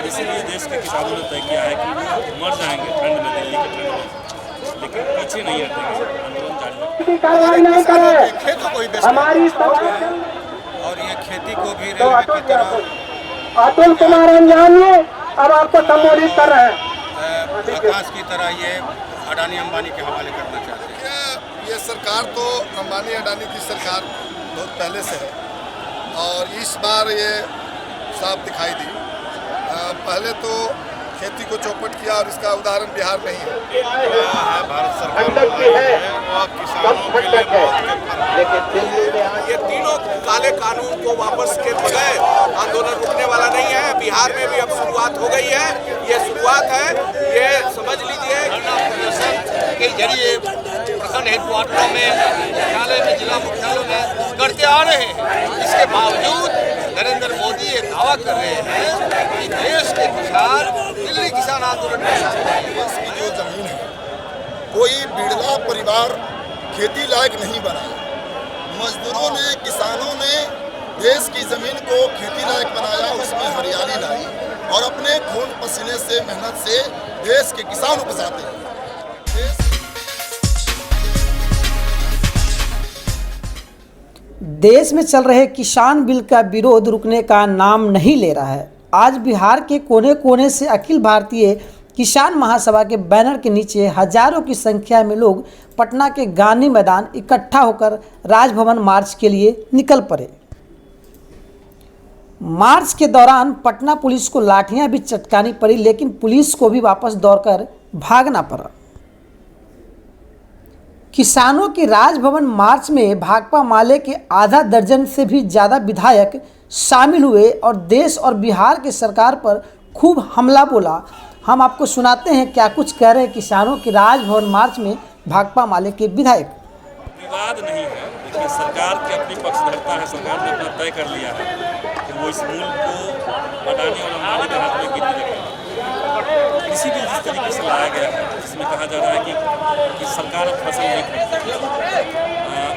और इसीलिए देश के किसानों ने तय किया है कि वो मर जाएंगे ठंड में, दिल्ली के ठंड में, लेकिन पीछे नहीं हटेंगे, आंदोलन जारी कार्रवाई नहीं करे, खेतों को ही हमारी और ये खेती को भी रेलवे की तरह अतुल कुमार अंजानी अब आपको संबोधित कर रहे हैं। आकाश की तरह ये अडानी अंबानी के हवाले करना चाहते हैं। ये सरकार तो अंबानी अडानी की सरकार बहुत पहले से है और इस बार ये साफ दिखाई दी। पहले तो खेती को चौपट किया और इसका उदाहरण बिहार में ही है। भारत सरकार किसानों के लिए ये तीनों काले कानून को वापस के बगैर आंदोलन रुकने वाला नहीं है। बिहार में भी अब शुरुआत हो गई है, ये शुरुआत है, ये समझ लीजिए। के जरिए प्रखंड हेडक्वार्टरों में, मुख्यालय में, जिला मुख्यालयों में करते आ रहे हैं। इसके बावजूद नरेंद्र मोदी ये दावा कर रहे हैं कि देश के किसान दिल्ली किसान आंदोलन में इसकी जो जमीन है कोई बिरला परिवार खेती लायक नहीं बनाया। मजदूरों ने, किसानों ने देश की जमीन को खेती लायक बनाया, उसमें हरियाली लाई और अपने खून पसीने से, मेहनत से देश के किसान उपजाते हैं। देश में चल रहे किसान बिल का विरोध रुकने का नाम नहीं ले रहा है। आज बिहार के कोने कोने से अखिल भारतीय किसान महासभा के बैनर के नीचे हजारों की संख्या में लोग पटना के गांधी मैदान इकट्ठा होकर राजभवन मार्च के लिए निकल पड़े। मार्च के दौरान पटना पुलिस को लाठियां भी चटकानी पड़ी, लेकिन पुलिस को भी वापस दौड़कर भागना पड़ा। किसानों की राजभवन मार्च में भाकपा माले के आधा दर्जन से भी ज़्यादा विधायक शामिल हुए और देश और बिहार की सरकार पर खूब हमला बोला। हम आपको सुनाते हैं क्या कुछ कह रहे हैं किसानों की राजभवन मार्च में भाकपा माले के विधायक। विवाद नहीं है, देखिए सरकार की अपनी पक्षधरता है, सरकार ने अपना तय कर लिया है कि वो इस मुल्क को अडानी और अंबानी के हाथ में गिरने देगा। कृषि बिल जिस तरीके से लाया गया है, जिसमें कहा जा रहा है कि सरकार अब फसल नहीं खरीदेगी,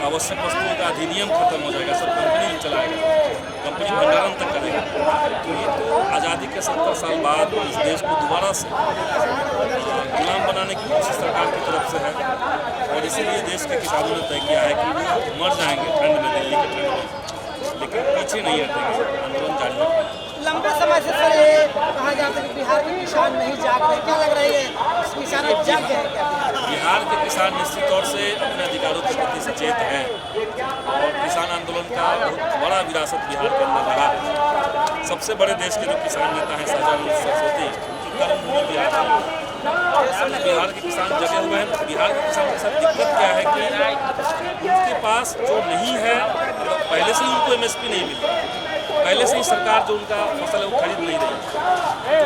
आवश्यक वस्तुओं का अधिनियम खत्म हो जाएगा, सब कंपनी चलाएगा, कंपनी भंडारण तक करेगा। तो ये तो आज़ादी के 70 साल बाद इस देश को दोबारा से गुलाम बनाने की कोशिश सरकार की तरफ से है और इसीलिए देश के किसानों ने तय किया है कि वो मर जाएंगे ठंड में, दिल्ली के ठंड में, लेकिन पीछे नहीं हटेंगे, आंदोलन जारी रखेंगे। लंबे समय से सर ये कहा जाता है कि बिहार के किसान नहीं जाग रहे, क्या लग रहा है किसान जाग गए हैं क्या? बिहार के किसान निश्चित तौर से अपने अधिकारों के प्रति सचेत हैं और किसान आंदोलन का बहुत बड़ा विरासत बिहार के अंदर रहा है। सबसे बड़े देश के जो किसान नेता हैं शाहजहां सरस्वती, उनकी कर्मभूमि बिहार है। बिहार के किसान जगे हुए हैं। बिहार के किसानों के साथ दिक्कत क्या है कि उनके पास जो नहीं है, पहले से ही उनको MSP नहीं मिल रहा, पहले से ही सरकार जो उनका फसल है वो खरीद नहीं रही, तो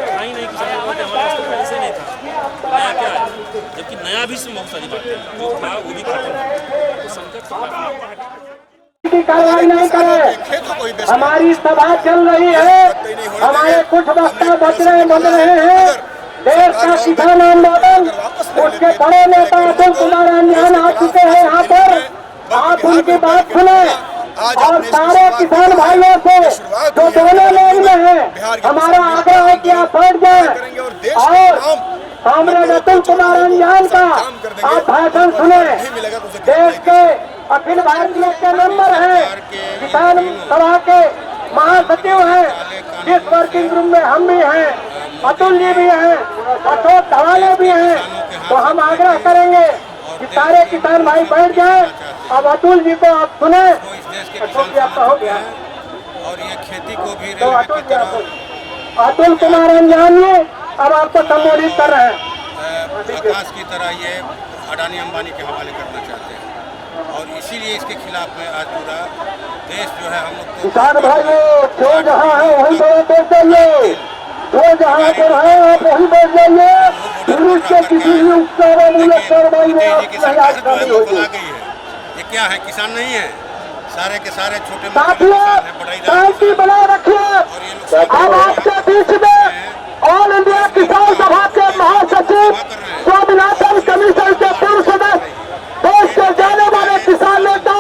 था ही नहीं किसानों को, हमारे पास तो पहले से ही नहीं था, नया क्या है, जबकि नया भी इसमें बहुत सारी बातें जो था वो भी खत्म है, तो संकट कार्रवाई नहीं करे, हमारी सभा चल रही है, हमारे कुछ वक्ता बच रहे हैं। देश का किसान आंदोलन, उसके बड़े नेता अतुल कुमार अंजानी आ चुके हैं यहाँ पर। आप उनकी बात सुने और सारे किसान भाइयों से जो दोनों लेन में है, हमारा आग्रह है कि आप बैठ जाए और कामरेड अतुल कुमार अंजानी का आप भाषण सुने। देश के अखिल भारतीय के नंबर है, किसान सभा के महासचिव हैं, जिस वर्किंग ग्रुप में हम भी हैं, अतुल जी भी हैं, अशोक धवाले भी हैं। तो हम आग्रह करेंगे कि सारे किसान भाई बैठ जाएं। अब अतुल जी को आप सुने, अशोक जी आपका हो गया और ये खेती को भी तो रेलवे की तरह अतुल कुमार अंजानी अब आपको संबोधित कर रहे हैं। आकाश की तरह ये अडानी अंबानी के हवाले करना चाहते हैं और इसीलिए इसके खिलाफ में आज पूरा देश जो है हम लोग किसान भाइयों, जो जहाँ है वहीं बैठ जाइए, जो जहाँ पर है आप वहीं बैठ जाइए। पुलिस के किसी भी उत्साहमूलक कार्रवाई में आप नहीं होगी। ये क्या है, किसान नहीं है, सारे के सारे छोटे शांति बनाए रखिए। अब आपके बीच में ऑल इंडिया किसान सभा के महासचिव स्वामीनाथन कमीशन के पूर्व सदस्य, देश के जाने वाले किसान नेता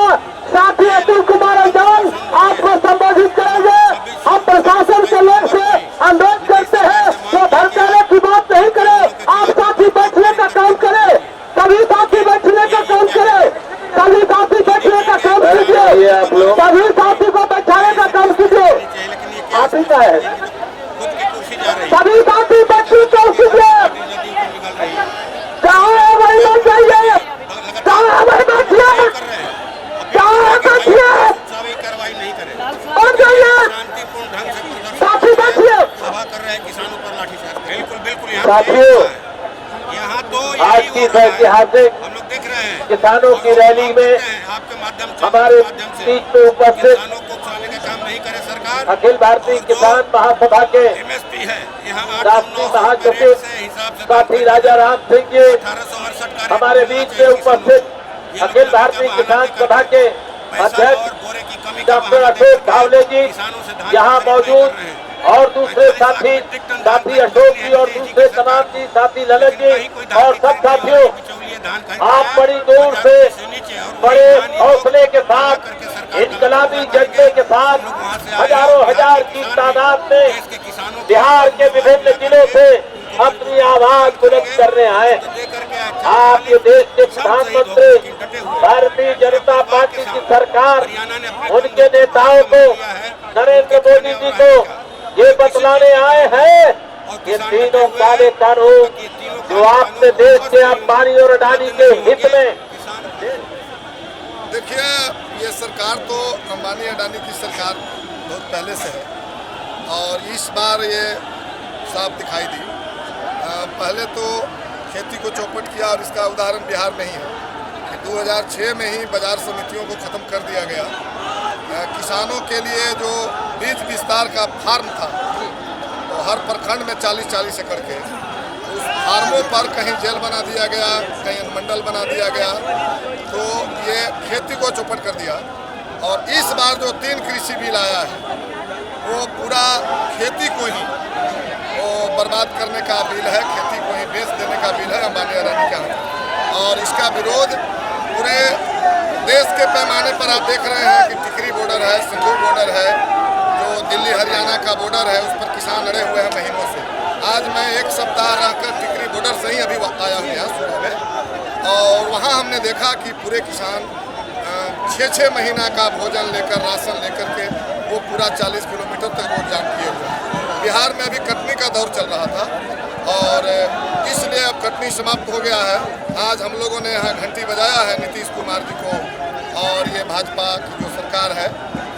साथी अतुल कुमार अंजानी आपको संबोधित करेंगे। हम प्रशासन के लोग से अनुरोध करते हैं सभी साथी बच्चों को कीजिए, कहाँ है वही बात चाहिए, कहाँ है वही बात चाहिए, कहाँ है बचिए, कार्रवाई नहीं करे, और जाइए शांतिपूर्ण ढंग से प्रदर्शन साथी बचिए। सभा कर रहे हैं, किसानों पर लाठीचार्ज। बिल्कुल बिल्कुल साथियों, यहाँ तो आज यही की हो रहा है। ऐतिहासिक हम लोग देख रहे हैं किसानों की रैली में आपके माध्यम से हमारे बीच में उपस्थित किसानों को उकसाने का काम नहीं करे सरकार। अखिल भारतीय किसान महासभा के एमएसपी है यहाँ राष्ट्रीय महासचिव साथी राजा राम सिंह जी 1868 हमारे बीच में उपस्थित अखिल भारतीय किसान सभा के अध्यक्ष डॉक्टर अशोक धावले जी यहाँ मौजूद और दूसरे साथी अशोक जी और दूसरे तमाम जी साथी ललित जी और सब साथियों, आप बड़ी दूर से बड़े हौसले के साथ इनकलाबी जज्बे के साथ हजारों हजार की तादाद में बिहार के विभिन्न जिलों से अपनी आवाज बुलंद करने आए। आप ये देश के प्रधानमंत्री भारतीय जनता पार्टी की सरकार उनके नेताओं को नरेंद्र मोदी जी को ये बतलाने आए हैं कि तीनों काले कानून जो आपने देश के अंबानी और अडानी के हित में। देखिए, ये सरकार तो अंबानी अडानी की सरकार बहुत पहले से है और इस बार ये साफ दिखाई दी। पहले तो खेती को चौपट किया और इसका उदाहरण बिहार में ही है कि 2006 में ही बाजार समितियों को ख़त्म कर दिया गया। किसानों के लिए जो बीज विस्तार का फार्म था तो हर प्रखंड में 40-40 एकड़ के उस फार्मों पर कहीं जेल बना दिया गया, कहीं अनुमंडल बना दिया गया, तो ये खेती को चौपट कर दिया। और इस बार जो 3 कृषि बिल आया है वो पूरा खेती को ही वो बर्बाद करने का बिल है, खेती को ही बेच देने का बिल है अंबानी अडानी के हाथ। और इसका विरोध पूरे देश के पैमाने पर आप देख रहे हैं कि टिकरी बॉर्डर है, सिंधु बॉर्डर है, जो दिल्ली हरियाणा का बॉर्डर है, उस पर किसान अड़े हुए हैं महीनों से। आज मैं 1 सप्ताह रहकर टिकरी बॉर्डर से ही अभी आया हूँ यहाँ सुबह में, और वहाँ हमने देखा कि पूरे किसान 6-6 महीना का भोजन लेकर, राशन लेकर के वो पूरा 40 किलोमीटर तक रोड जाम किए हुए हैं। बिहार में अभी कटनी का दौर चल रहा था और इसलिए अब कटनी समाप्त हो गया है। आज हम लोगों ने यहाँ घंटी बजाया है नीतीश कुमार जी को, और ये भाजपा की जो सरकार है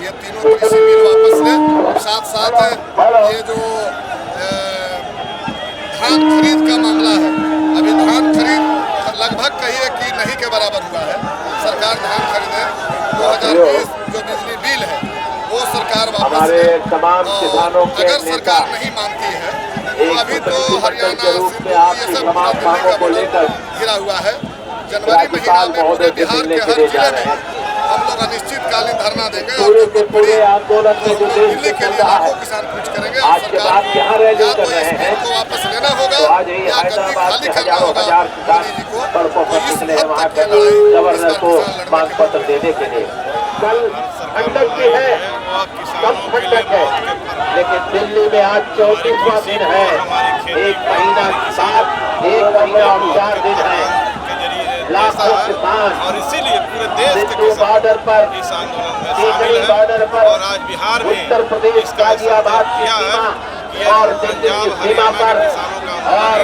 ये तीनों कृषि बिल वापस ले। साथ साथ ये जो धान खरीद का मामला है, अभी धान खरीद लगभग कहिए कि नहीं के बराबर हुआ है। सरकार धान खरीदे, 2020 जो बिजली बिल है वो सरकार वापस ले। अगर सरकार नहीं मानती है तो अभी तो हरियाणा, सिंधु, ये सब पूरा दिल्ली का बॉर्डर घिरा हुआ है। जनवरी महीना में पूरे बिहार के हर जिले में हम लोग अनिश्चितकालीन धरना देंगे और दिल्ली के लिए लाखों किसान कूच करेंगे। और सरकार या तो इस बिल को वापस लेना होगा या गद्दी खाली करना होगा मोदी जी को। तो इस हद तक ये लड़ाई इस बार किसान देने के लिए कल ठंडक भी है, कम ठंडक है, लेकिन दिल्ली में आज 34वां दिन है। 1 महीना 4 दिन है। लाखों किसान और इसीलिए पूरे देश के बॉर्डर पर, इस आंदोलन में शामिल हैं। और आज बिहार में उत्तर प्रदेश गाजियाबाद की सीमा और दिल्ली की सीमा पर और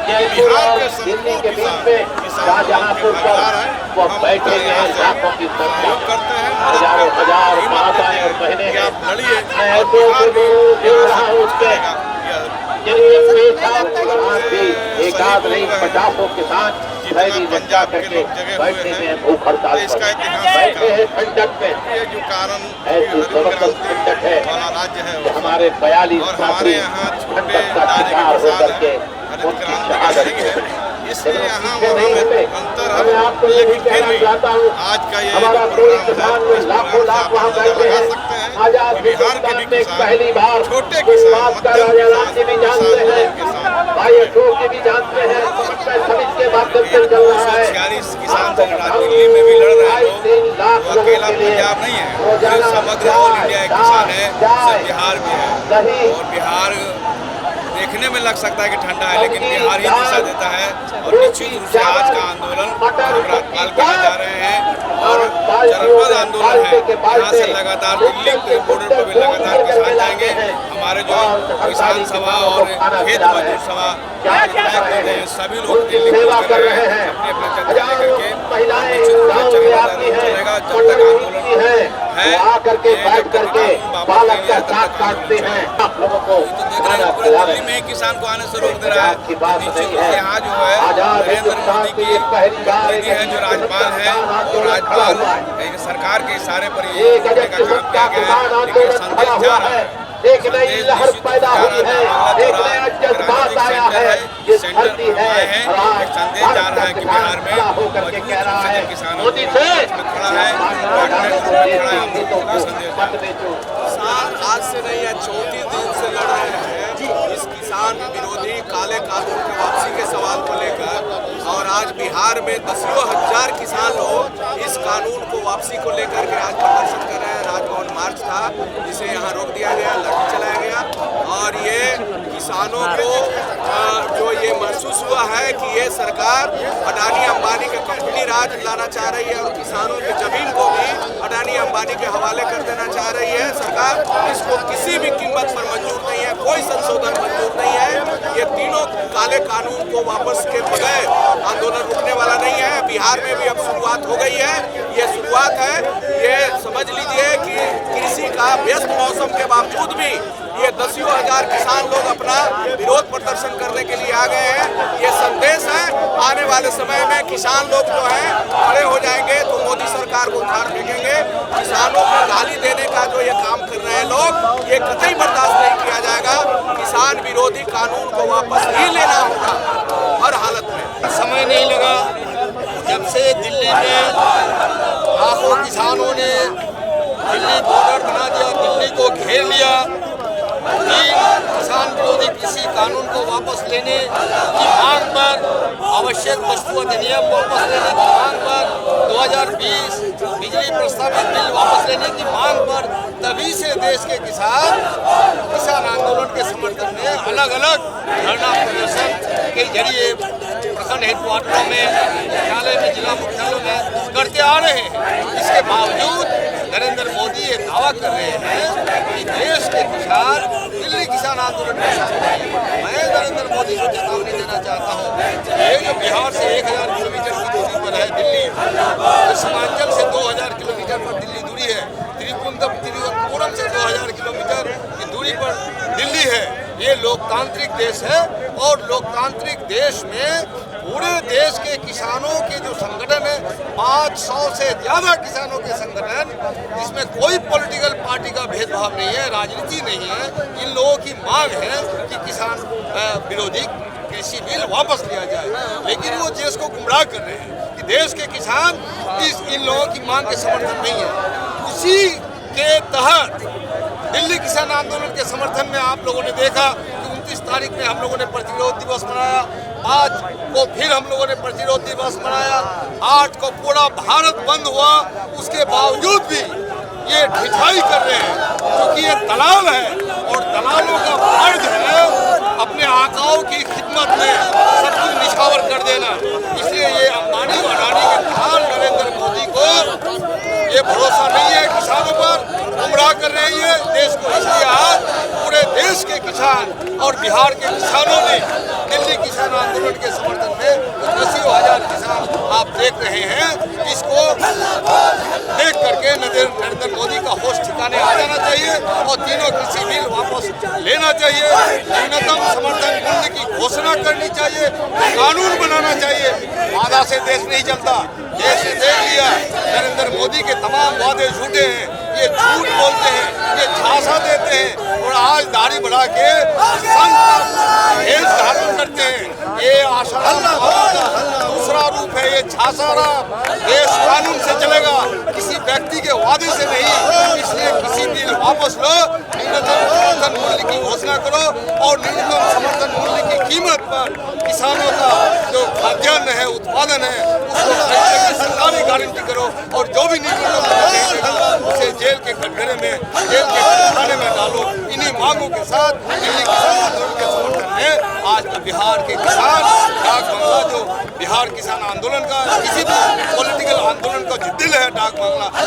बिहार के दिल्ली के बीच में शाहजहांपुर पर वो बैठे हैं लाखों की संख्या, हजारों हजार माताएं और बहनें हैं। मैं तो देख रहा हूँ उसके एकाध नहीं 50 किसान शहरी जनता करके बैठे में भूख हड़ताल बैठे हैं ठंडक में। जो कारण ऐसी जबरदस्त ठंडक है कि हमारे 42 साथी ठंडक का शिकार होकर के उनकी शहादत है। इसलिए यहाँ अंतर है, आपको ये भी कहना चाहता हूँ, आज का ये हमारा पूरे किसान में लाखों लाख वहाँ बैठे हैं। आजाद हिंदुस्तान में पहली बार छोटे बात का राजा राम जी भी जानते हैं, भाई अशोक जी भी जानते हैं, समिति के माध्यम से चल रहा है। 46 किसान दिल्ली में भी लड़ रहे हैं। 3 लाख लोगों अकेला के लिए पंजाब नहीं है, समग्र ऑल इंडिया एक किसान है, सिर्फ बिहार भी है। और बिहार देखने में लग सकता है कि ठंडा है, लेकिन बिहार ही दिशा देता है। और निश्चित रूप से आज का आंदोलन हम राज्यपाल के यहाँ जा रहे हैं और जनपद आंदोलन है, यहाँ से लगातार दिल्ली के बॉर्डर पर भी लगातार किसान जाएंगे। हमारे जो किसान सभा और खेत मजदूर सभा सभी लोग दिल्ली कूच कर रहे हैं अपने अपने चर्चा लेकर के। निश्चित रूप से चलेगा जब तक आंदोलन है, जब तक कानून वापस नहीं आता तब तक देख रहे हैं पूरे दिल्ली में ही किसान को आने से रोक दे रहा है। निश्चित रूप से यहाँ जो है नरेंद्र मोदी की प्रतिनिधि है जो राज्यपाल है, तो राज्यपाल सरकार के इशारे पर ये करने का काम किया गया है, लेकिन संदेश जा रहा है, एक नई लहर पैदा हुई है, एक नया जज्बात आया है, ये धरती है, एक संदेश जा रहा है कि बिहार में होकर के कह रहा है किसानों मोदी से खड़ा है, किसान आज से नहीं है 34 दिन से लड़ रहे हैं इस किसान विरोधी काले कानून की वापसी के सवाल को लेकर। और आज बिहार में दसियों हजार किसान लोग इस कानून को वापसी को लेकर के आज प्रदर्शन कर रहे हैं। राजभवन मार्च था जिसे यहाँ रोक दिया गया, लाठी चलाया गया और ये किसानों को जो ये महसूस हुआ है कि ये सरकार अडानी अंबानी के कंपनी राज लाना चाह रही है और किसानों की जमीन को भी अडानी अंबानी के हवाले कर देना चाह रही है सरकार। इसको किसी भी कीमत पर मंजूर नहीं है, कोई संशोधन मंजूर नहीं है। ये तीनों काले कानून को वापस के बगैर आंदोलन रुकने वाला नहीं है। बिहार में भी अब शुरुआत हो गई है, ये शुरुआत है। ये समझ लीजिए कि कृषि का व्यस्त मौसम के बावजूद भी ये दसियों हजार किसान लोग अपना विरोध प्रदर्शन करने के लिए आ गए हैं। ये संदेश है आने वाले समय में किसान लोग जो है खड़े हो जाएंगे तो मोदी सरकार को उखाड़ फेंकेंगे। किसानों को गाली देने का जो ये काम कर रहे हैं लोग, ये कतई बर्दाश्त नहीं किया जाएगा। किसान विरोधी कानून को वापस ही लेना होगा हर हालत में। समय नहीं लगा जब से दिल्ली में लाखों किसानों ने दिल्ली बॉर्डर बना दिया, दिल्ली को घेर लिया। किसान विरोधी कृषि कानून को वापस लेने की मांग पर, आवश्यक वस्तु अधिनियम वापस लेने की मांग पर, 2020 बिजली प्रस्तावित बिल वापस लेने की मांग पर, तभी से देश के किसान आंदोलन के समर्थन में अलग अलग धरना प्रदर्शन के जरिए प्रखंड हेडक्वार्टरों में, मुख्यालय में, जिला मुख्यालयों में करते आ रहे हैं। इसके बावजूद नरेंद्र मोदी ये दावा कर रहे हैं कि देश के किसान दिल्ली किसान आंदोलन में शामिल हैं। मैं नरेंद्र मोदी को चेतावनी देना चाहता हूँ, ये जो बिहार से 1000 किलोमीटर की दूरी पर है दिल्ली, सीमांचल से 2000 किलोमीटर पर दिल्ली दूरी है, त्रिपुरम से 2000 किलोमीटर की दूरी पर दिल्ली है। ये लोकतांत्रिक देश है और लोकतांत्रिक देश में पूरे देश के किसानों के जो संगठन है, 500 से ज़्यादा किसानों के संगठन, जिसमें कोई पॉलिटिकल पार्टी का भेदभाव नहीं है, राजनीति नहीं है। इन लोगों की मांग है कि किसान विरोधी कृषि बिल वापस लिया जाए, लेकिन वो देश को गुमराह कर रहे हैं कि देश के किसान इन लोगों की मांग के समर्थन नहीं है। उसी के तहत दिल्ली किसान आंदोलन के समर्थन में आप लोगों ने देखा कि 29 तारीख में हम लोगों ने प्रतिरोध दिवस मनाया, 5 को फिर हम लोगों ने प्रतिरोध दिवस मनाया, 8 को पूरा भारत बंद हुआ। उसके बावजूद भी ये ढिठाई कर रहे हैं क्योंकि ये दलाल है और दलालों का फर्ज है अपने आकाओं की खिदमत में सब कुछ निछावर कर देना। इसलिए ये अंबानी और अडानी के प्रधान नरेंद्र मोदी को ये भरोसा नहीं है किसानों पर, गुमराह कर रही है देश को। इसलिए आज पूरे देश के किसान और बिहार के किसानों ने दिल्ली किसान आंदोलन के समर्थन में 80,000 किसान आप देख रहे हैं। इसको देख करके नरेंद्र मोदी का होश ठिकाने आ जाना चाहिए और तीनों कृषि बिल वापस लेना चाहिए। न्यूनतम समर्थन मूल्य की घोषणा करनी चाहिए, कानून बनाना चाहिए। वादा से देश नहीं चलता, देश ने देख लिया नरेंद्र मोदी के तमाम वादे झूठे हैं, ये झूठ बोलते हैं, ये झांसा देते हैं और आज दाढ़ी बढ़ा के संघ का भेष धारण करते हैं। ये आसाराम का दूसरा रूप है, ये झांसाराम। देश कानून से चलेगा, किसी व्यक्ति के वादे से नहीं। इसलिए किसी बिल वापस लो, न्यूनतम समर्थन मूल्य की घोषणा करो और न्यूनतम समर्थन मूल्य की कीमत पर किसानों का जो खाद्यान्न है, उत्पादन है, उसको खरीदने की सरकारी गारंटी करो और जो भी न्यूनतम नहीं देगा उसे जेल के कटघरे में, जेल के खाने में डालो। इन्हीं मांगों के साथ दिल्ली किसान आंदोलन के समर्थन में आज बिहार के किसान डाक बंगला जो बिहार किसान आंदोलन का, किसी भी पॉलिटिकल आंदोलन का जो दिल है डाक बांग्ला में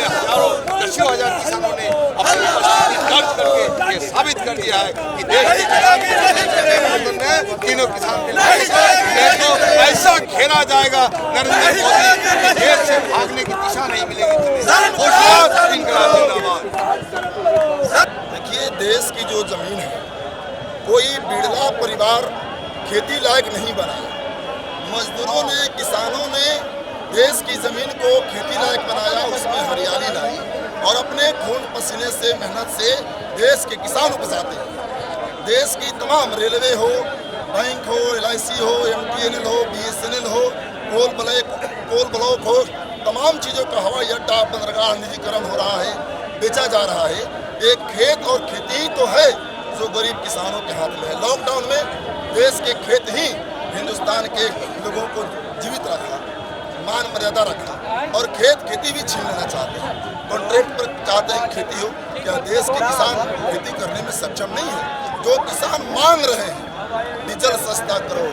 हजारों दसियों हजार किसानों ने अपनी उपस्थिति दर्ज करके ये साबित कर दिया है कि देश के किसान में तीनों किसान मिलकर तो ऐसा घेरा जाएगा नरेंद्र मोदी, देश से भागने की दिशा नहीं मिलेगी। देखिए, देश की जो जमीन है कोई बिरला परिवार खेती लायक नहीं बनाया। मजदूरों ने, किसानों ने देश की ज़मीन को खेती लायक बनाया, उसमें हरियाली लाई और अपने खून पसीने से, मेहनत से देश के किसान उपजाते हैं। देश की तमाम रेलवे हो, बैंक हो, LIC हो, MTNL हो, BSNL हो, कोल ब्लॉक हो, तमाम चीज़ों का हवाई अड्डा, बंदरगाह निजीकरण हो रहा है, बेचा जा रहा है। एक खेत और खेती ही तो है जो गरीब किसानों के हाथ में है। लॉकडाउन में देश के खेत ही हिंदुस्तान के लोगों को जीवित रखा, मान मर्यादा रखा, और खेती भी छीन लेना चाहते हैं। कॉन्ट्रैक्ट पर चाहते हैं खेती हो। क्या देश के किसान खेती करने में सक्षम नहीं है? जो किसान मांग रहे हैं, डीजल सस्ता करो,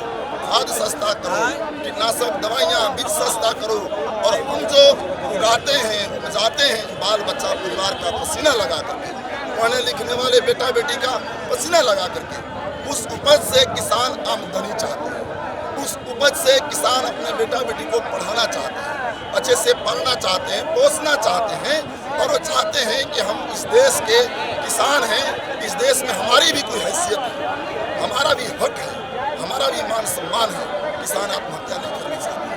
खाद सस्ता करो, कीटनाशक दवाइयाँ, बीज सस्ता करो, और हम जो उगाते हैं, उपजाते हैं, बाल बच्चा परिवार का पसीना लगा करके, पढ़ने लिखने वाले बेटा बेटी का पसीना लगा करके, उस उपज से किसान आमदनी चाहते हैं। उस उपज से किसान अपने बेटा बेटी को पढ़ाना चाहते हैं, अच्छे से पढ़ना चाहते हैं, पोसना चाहते हैं, और वो चाहते हैं कि हम इस देश के किसान हैं, इस देश में हमारी भी कोई हैसियत है, हमारा भी हक है, हमारा भी मान सम्मान है। किसान आत्महत्या नहीं करना चाहते,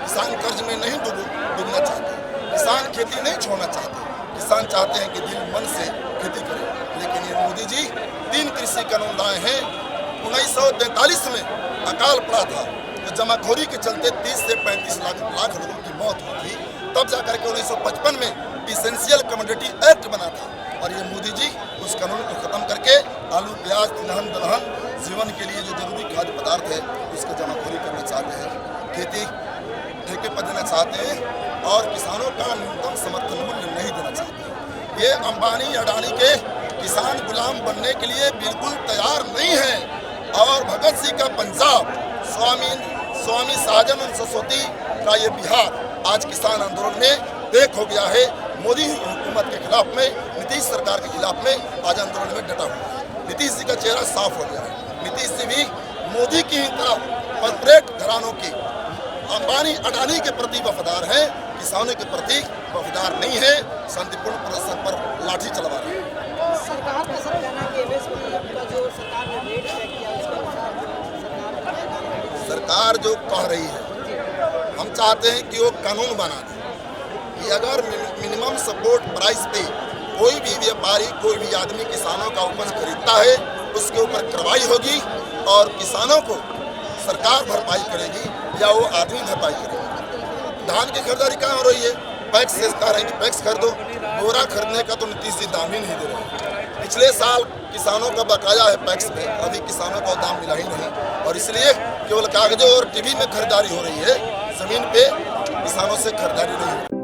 किसान कर्ज में नहीं डूबना चाहते, किसान खेती नहीं छोड़ना चाहते, किसान चाहते हैं कि दिल मन से खेती करें। लेकिन ये मोदी जी 3 कृषि कानून लाए हैं। 1943 में अकाल पड़ा था, तो जमाखोरी के चलते 30 से 35 लाख लोगों की मौत हुई थी। तब जाकर के 1955 में इसेंशियल कमोडिटी एक्ट बना था, और ये मोदी जी उस कानून को खत्म करके आलू, प्याज, तिलहन, दलहन, जीवन के लिए जो जरूरी खाद्य पदार्थ है उसकी जमाखोरी करना चाहते हैं। खेती ठेके पर देना चाहते हैं, और किसानों का न्यूनतम समर्थन मूल्य नहीं देना चाहते। ये अंबानी, अडानी के किसान गुलाम बनने के लिए बिल्कुल तैयार नहीं है। और भगत सिंह का पंजाब, स्वामी साजन सरस्वती का ये बिहार आज किसान आंदोलन में देख हो गया है। मोदी हुकूमत के खिलाफ में, नीतीश सरकार के खिलाफ में आज आंदोलन में डटा हुआ है। नीतीश जी का चेहरा साफ हो गया है। नीतीश जी भी मोदी की ही तरह कॉर्पोरेट घरानों की, अंबानी अडानी के प्रति वफादार हैं, किसानों के प्रति वफादार नहीं है। शांतिपूर्ण प्रदर्शन पर लाठी चलवा रहे हैं। सरकार का सर कहना है कि MSP का जो सरकार ने रेट तय किया सरकार जो कह रही है, हम चाहते हैं कि वो कानून बना दे कि अगर मिनिमम सपोर्ट प्राइस पे कोई भी व्यापारी, कोई भी आदमी किसानों का उपज खरीदता है, उसके ऊपर कार्रवाई होगी, और किसानों को सरकार भरपाई करेगी या वो आदमी भरपाई करेगी। धान की खरीदारी कहाँ हो रही है? पैक्स से कह रहे हैं कि पैक्स खरीदो। बोरा खरीदने का तो नीतीश जी दाम ही नहीं दे रहे हैं। पिछले साल किसानों का बकाया है पैक्स पे, अभी किसानों को दाम मिला ही नहीं, और इसलिए केवल कागजों और टीवी में खरीदारी हो रही है, जमीन पे किसानों से खरीदारी नहीं हो रही।